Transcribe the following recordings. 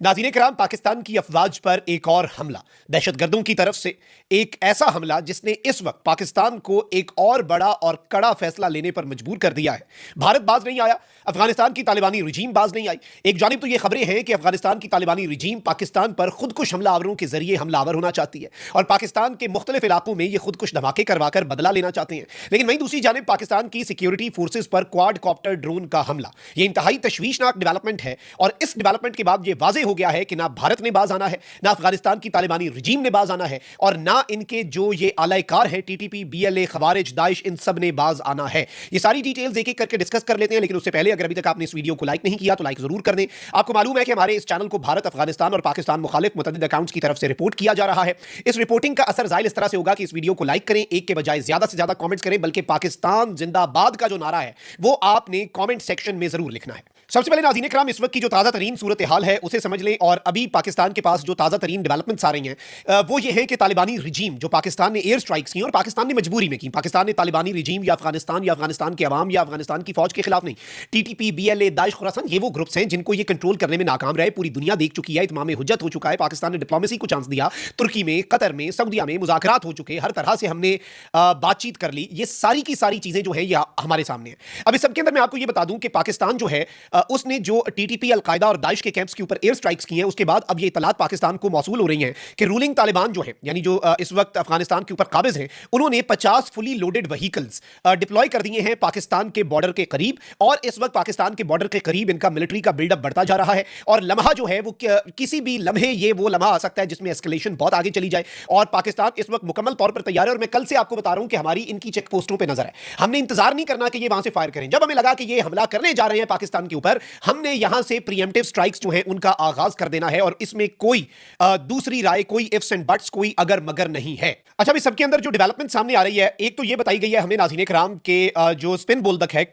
नाज़रीन किराम, पाकिस्तान की अफवाज पर एक और हमला, दहशतगर्दों की तरफ से एक ऐसा हमला जिसने इस वक्त पाकिस्तान को एक और बड़ा और कड़ा फैसला लेने पर मजबूर कर दिया है। भारत बाज नहीं आया, अफगानिस्तान की तालिबानी रजीम बाज नहीं आई। एक जानिब तो ये खबरें हैं कि अफगानिस्तान की तालिबानी रजीम पाकिस्तान पर खुदकुश हमलावरों के जरिए हमलावर होना चाहती है और पाकिस्तान के मुख्तलिफ इलाकों में ये खुदकुश धमाके करवाकर बदला लेना चाहते हैं। लेकिन वहीं दूसरी जानिब पाकिस्तान की सिक्योरिटी फोर्सेज पर क्वाड कॉप्टर ड्रोन का हमला, ये इंतहाई तशवीशनाक डेवलपमेंट है और इस डेवलपमेंट के बाद ये वाज़ेह हो गया है कि ना भारत ने बाज आना है, ना अफगानिस्तान की तालिबानी रजीम ने बाज आना है और ना इनके जो ये आलाकार है टीटीपी, बीएलए, खवारिज, दाइश, इन सब ने बाज आना है। ये सारी डिटेल्स एक एक करके डिस्कस कर लेते हैं, लेकिन उससे पहले अगर अभी तक आपने इस वीडियो को लाइक नहीं किया तो लाइक जरूर कर दें। आपको मालूम है कि हमारे इस चैनल को भारत, अफगानिस्तान और पाकिस्तान मुखालिफ मुतअद्दिद अकाउंट्स की तरफ से रिपोर्ट किया जा रहा है। इस रिपोर्टिंग का असर जाहिर इस तरह से होगा कि इस वीडियो को लाइक करें, एक के बजाय ज्यादा से ज्यादा कमेंट्स करें, बल्कि पाकिस्तान जिंदाबाद का जो नारा है वो आपने कमेंट सेक्शन में जरूर लिखना है। सबसे पहले नाज़रीन किराम, इस वक्त की जो ताज़ा तरीन सूरत हाल है उसे समझ लें और अभी पाकिस्तान के पास जो ताज़ा तरीन डेवलपमेंट्स आ रही हैं वो ये है कि तालिबानी रजीम जो पाकिस्तान ने एयर स्ट्राइक्स की और पाकिस्तान ने मजबूरी में की, पाकिस्तान ने तालिबानी रजीम या अफगानिस्तान के अवाम या अफगानिस्तान की फौज के खिलाफ नहीं, टीटीपी, बीएलए, दाइश, खुरासान, ये वो ग्रुप्स हैं जिनको ये कंट्रोल करने में नाकाम रहे, पूरी दुनिया देख चुकी है, इत्माम हुज्जत हो चुका है, पाकिस्तान ने डिप्लोमेसी को चांस दिया, तुर्की में, कतर में, सऊदीया में मुज़ाकरात हो चुके, हर तरह से हमने बातचीत कर ली। ये सारी की सारी चीजें जो है ये हमारे सामने है। अब इस सबके अंदर मैं आपको ये बता दूं कि पाकिस्तान जो है उसने जो टीटीपी, अलकायदा और दाइश के कैंप्स के ऊपर एयर स्ट्राइक्स की हैं, उसके बाद अब ये इतलात पाकिस्तान को मौसूल हो रही हैं कि रूलिंग तालिबान जो है, यानी जो इस वक्त अफगानिस्तान के ऊपर काबिज हैं, उन्होंने 50 फुली लोडेड व्हीकल्स डिप्लॉय कर दिए हैं पाकिस्तान के बॉर्डर के करीब और इस वक्त पाकिस्तान के बॉर्डर के करीब इनका मिलिट्री का बिल्डअप बढ़ता जा रहा है और लम्हा जो है वो किसी भी लम्हे ये वो लम्हा आ सकता है जिसमें एस्केलेशन बहुत आगे चली जाए और पाकिस्तान इस वक्त मुकम्मल तौर पर तैयार है। और मैं कल से आपको बता रहा हूं कि हमारी इनकी चेक पोस्टों पर नजर है, हमने इंतजार नहीं करना कि ये वहां से फायर करें। जब हमें लगा कि ये हमला करने जा रहे हैं पाकिस्तान के ऊपर, हमने यहां से प्रीएम्प्टिव स्ट्राइक्स जो है उनका आगाज कर देना है और इसमें कोई दूसरी राय, कोई इफ्स एंड बट्स, कोई अगर मगर नहीं है। अच्छा, इस सबके अंदर जो डेवलपमेंट सामने आ रही है, एक तो ये बताई गई है हमें नाज़रीन किराम के जो स्पिन बोल्दक है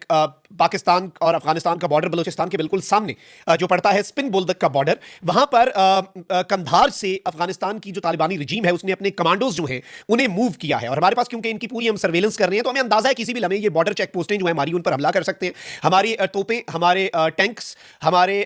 पाकिस्तान और अफगानिस्तान का बॉर्डर बलूचिस्तान के बिल्कुल सामने जो पड़ता है स्पिन बोल्दक का बॉर्डर, वहां पर कंधार से अफगानिस्तान की जो तालिबानी रजीम है उसने अपने कमांडोज जो हैं उन्हें मूव किया है और हमारे पास क्योंकि इनकी पूरी हम सर्वेलेंस कर रहे हैं तो हमें अंदाजा है किसी भी लम्हे ये बॉर्डर चेक पोस्टें जो है हमारी उन पर हमला कर सकते हैं। हमारी तोपें, हमारे टैंक्स, हमारे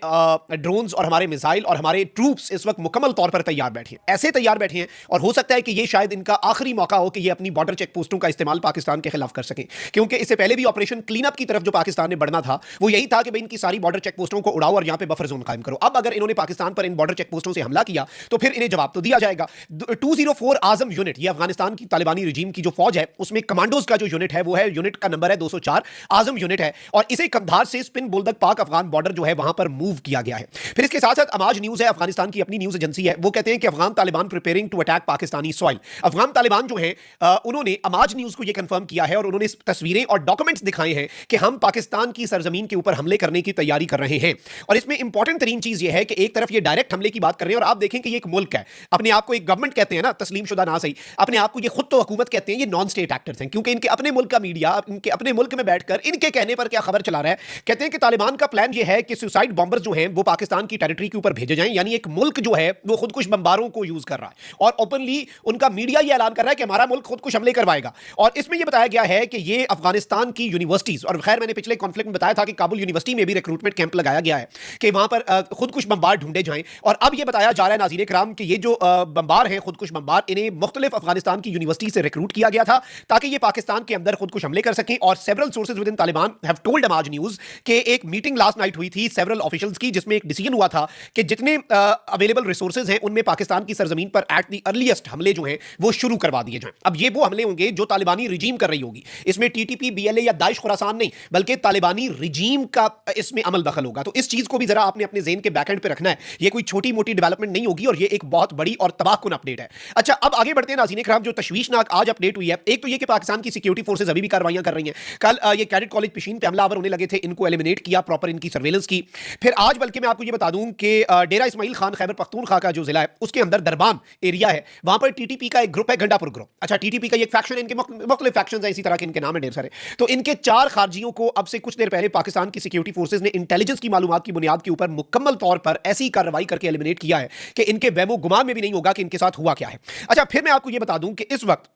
ड्रोन्स और हमारे मिसाइल और हमारे ट्रूप्स इस वक्त मुकम्मल तौर पर तैयार बैठे हैं, ऐसे तैयार बैठे हैं और हो सकता है कि ये शायद इनका आखिरी मौका हो कि ये अपनी बॉर्डर चेक पोस्टों का इस्तेमाल पाकिस्तान के खिलाफ कर सकें, क्योंकि इससे पहले भी ऑपरेशन क्लीन अप की तरफ जो पाकिस्तान ने बढ़ना था वो यही था कि भाई इनकी सारी बॉर्डर चेक पोस्टों को उड़ाओ और यहां पे बफर जोन कायम करो। अब अगर इन्होंने पाकिस्तान पर इन बॉर्डर चेक पोस्टों से हमला किया तो फिर इन्हें जवाब तो दिया जाएगा। 204 आजम यूनिट, ये अफगानिस्तान की तालिबानी रजीम की जो फौज है उसमें कमांडोज का जो यूनिट है वो है, यूनिट का नंबर है 204, आजम यूनिट है और इसे कंधार से स्पिन बोल्दक पाक अफगान बॉर्डर जो है वहां पर मूव किया गया है। फिर इसके साथ साथ अमाज न्यूज है, अफगानिस्तान की अपनी न्यूज एजेंसी है, वो कहते हैं कि Afghan Taliban preparing to attack Pakistani soil. Afghan Taliban जो है उन्होंने अमाज न्यूज को यह कंफर्म किया है और उन्होंने तस्वीरें और डॉक्यूमेंट्स दिखाए हैं कि हम पाकिस्तान की सरजमीन के ऊपर हमले करने की तैयारी कर रहे हैं। और इसमें इंपॉर्टेंट तरीन चीज यह है कि एक तरफ ये डायरेक्ट हमले की बात कर रहे हैं और आप देखें कि ये एक मुल्क है, अपने आप को एक गवर्नमेंट कहते हैं ना, तस्लीम शुदा ना सही, अपने आप को ये खुद तो हुकूमत कहते हैं, ये नॉन स्टेट एक्टर्स हैं क्योंकि इनके अपने मुल्क का मीडिया इनके अपने मुल्क में बैठकर इनके कहने पर क्या खबर चला रहा है। कहते हैं कि तालिबान का प्लान ये है कि सुसाइड बॉम्बर्स जो हैं वो पाकिस्तान की टेरिटरी के ऊपर भेजे जाएं, यानी एक मुल्क जो है वो खुदकुश बमबारों को यूज कर रहा है और ओपनली उनका मीडिया ये ऐलान कर रहा है कि हमारा मुल्क खुदकुश हमले करवाएगा। और इसमें यह बताया गया है कि ये अफगानिस्तान की यूनिवर्सिटीज, और खैर मैंने पिछले कॉन्फ्लिक्ट में बताया था कि काबुल यूनिवर्सिटी में भी रिक्रूटमेंट कैंप लगाया गया है कि वहां पर खुदकुश बमबार ढूंढे जाएं और अब यह बताया जा रहा है नाज़रीन किराम कि ये जो बमबार हैं, खुदकुश बमबार, इन्हें मुख्तलिफ अफगानिस्तान की यूनिवर्सिटी से रिक्रूट किया गया था ताकि ये पाकिस्तान के अंदर खुदकुश हमले कर सकें। और several sources within Taliban have told अमाज न्यूज कि एक मीटिंग लास्ट नाइट हुई थी सेवरल ऑफिशियल्स की जिसमें एक डिसीजन हुआ था कि जितने अवेलेबल रिसोर्सेज हैं उनमें पाकिस्तान की सरजमीन पर एट द अर्लीस्ट हमले जो हैं वो शुरू करवा दिए जाएं। अब ये वो हमले होंगे जो तालिबानी रजीम कर रही होगी, इसमें टीटीपी, बीएलए या दाइश, खुरासान नहीं बल्कि तालिबानी रजीम का इसमें अमल दखल होगा। तो इस चीज को भी जरा आपने अपने ज़हन के बैकएंड पे रखना है, ये कोई छोटी मोटी डेवलपमेंट नहीं होगी और ये एक बहुत बड़ी और तबाहकुन अपडेट है। अच्छा, अब आगे बढ़ते हैं नाज़रीन किराम, जो तशवीशनाक आज अपडेट हुई है, एक तो ये कि पाकिस्तान की सिक्योरिटी फोर्सेज अभी भी कार्रवाइयां कर रही हैं। कल ये कैडेट कॉलेज पिशीन पे हमलावर होने लगे थे, इनको एलिमिनेट किया, प्रॉपर इनकी सर्वेलेंस की। फिर आज बल्कि मैं आपको ये बता दूं कि डेरा इस्माइल खान खैबर पख्तूनख्वा का जो जिला है उसके अंदर दरबान एरिया है, वहां पर टीटीपी का एक ग्रुप है, घंटापुर ग्रुप। अच्छा, टीटीपी का एक फैक्शन है, इनके मुख्तलिफ फैक्शंस हैं, इसी तरह के इनके नाम है ढेर सारे। तो इनके 4 खारजियों को अब से कुछ देर पहले पाकिस्तान की सिक्योरिटी फोर्सेज ने इंटेलिजेंस की मालूमात की बुनियाद के ऊपर मुकम्मल तौर पर ऐसी कार्रवाई करके एलिमिनेट किया है कि इनके वहमो गुमान में भी नहीं होगा कि इनके साथ हुआ क्या है। अच्छा, फिर मैं आपको ये बता दूं कि इस वक्त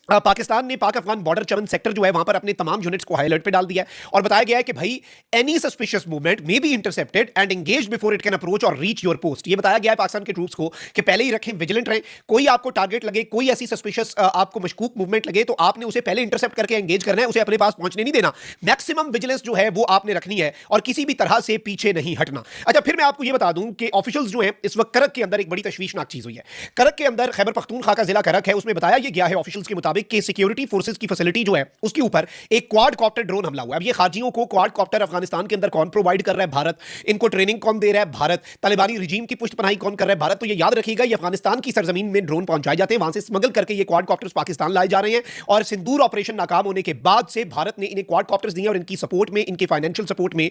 पाकिस्तान ने पाक अफगान बॉर्डर चमन सेक्टर जो है वहां पर अपने तमाम यूनिट्स को हाई अलर्ट पे डाल दिया है और बताया गया है कि भाई any suspicious movement may be intercepted and engage before it can approach और रीच योर पोस्ट। ये बताया गया है पाकिस्तान के ट्रूप्स को कि पहले ही रखें, विजिलेंट रहें। कोई आपको टारगेट लगे, कोई ऐसी सस्पिशियस आपको मशकूक मूवमेंट लगे तो आपने उसे पहले इंटरसेप्ट करके एंगेज करना है, उसे अपने पास पहुंचने नहीं देना। मैक्सिमम विजिलेंस जो है वो आपने रखनी है और किसी भी तरह से पीछे नहीं हटना। अच्छा, फिर मैं आपको ये बता दूं कि ऑफिशियल्स जो है इस वक्त करक के अंदर एक बड़ी तशवीशनाक चीज हुई है। करक के अंदर खैबर पख्तूनख्वा का जिला करक है, उसमें बताया गया है ऑफिशियल्स के मुताबिक कि सिक्योरिटी फोर्सेस की फैसिलिटी जो है उसके ऊपर एक क्वाड कॉप्टर ड्रोन हमला हुआ है। अब ये खारजियों को क्वाड कॉप्टर अफगानिस्तान के अंदर कौन प्रोवाइड कर रहा है? भारत। इनको ट्रेनिंग कौन दे रहा है? भारत। तालिबानी रिजीम की पुष्टपनाही कौन कर रहा है? भारत। तो ये याद रखिएगा, ये अफगानिस्तान की सरजमीन में ड्रोन पहुंचाए जाते हैं, वहां से स्मगल करके ये क्वाड कॉप्टर्स पाकिस्तान लाए जा रहे हैं और सिंदूर ऑपरेशन नाकाम होने के बाद से भारत ने इन्हें क्वाड कॉप्टर्स दिए और इनकी सपोर्ट में, इनके फाइनेंशियल सपोर्ट में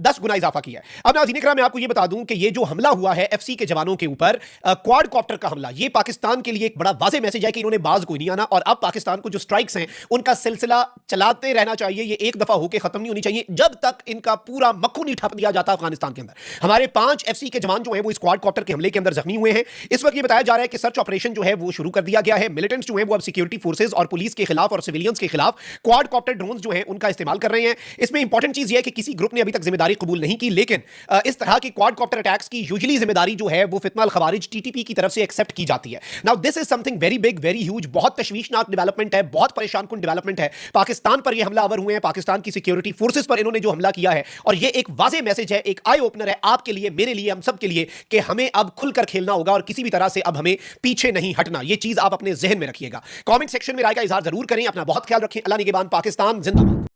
10 गुना इजाफा किया है। अब नाज़रीन इकराम, मैं आपको ये बता दूं कि ये जो हमला हुआ है एफसी के जवानों के ऊपर, क्वाड कॉप्टर का हमला, ये पाकिस्तान के लिए एक बड़ा वाज़ेह मैसेज है कि इन्होंने बाज कोई नहीं आना और अब पाकिस्तान को जो स्ट्राइक्स हैं उनका सिलसिला चलाते रहना चाहिए। ये एक दफा होकर खत्म नहीं होनी चाहिए जब तक इनका पूरा मक्खू नहीं ठप दिया जाता अफगानिस्तान के अंदर। हमारे 5 एफसी के जवान जो हैं वो इस क्वाड कॉप्टर के हमले के अंदर जख्मी हुए हैं। इस वक्त ये बताया जा रहा है कि सर्च ऑपरेशन जो है वो शुरू कर दिया गया है। मिलिटेंट्स जो हैं वो अब सिक्योरिटी फोर्सेस और पुलिस के खिलाफ और सिविलियंस के खिलाफ क्वाड कॉप्टर ड्रोन्स जो हैं उनका इस्तेमाल कर रहे हैं। इसमें इंपॉर्टेंट चीज ये है कि किसी ग्रुप ने अभी तक जिम्मेदारी कबूल नहीं की, लेकिन इस तरह की क्वाड कॉप्टर अटैक्स की यूजुअली जिम्मेदारी जो है वो फितना अल खवारिज टीटीपी की तरफ से एक्सेप्ट की जाती है। Now this is something very big, very huge, बहुत तशवीशनाक डेवलपमेंट है, बहुत परेशान कुन डेवलपमेंट है। पाकिस्तान पर ये हमलावर हुए हैं, पाकिस्तान की सिक्योरिटी फोर्सेस पर इन्होंने जो हमला किया है और ये एक वाज़ेह मैसेज है, एक आई ओपनर है आपके लिए, मेरे लिए, हम सब के लिए कि हमें अब खुलकर खेलना होगा और किसी भी तरह से अब हमें पीछे नहीं हटना। ये चीज आप अपने जहन में रखिएगा। कमेंट सेक्शन में राय का इजहार जरूर करें। अपना बहुत ख्याल रखें। अल्लाह निगहबान। पाकिस्तान जिंदाबाद।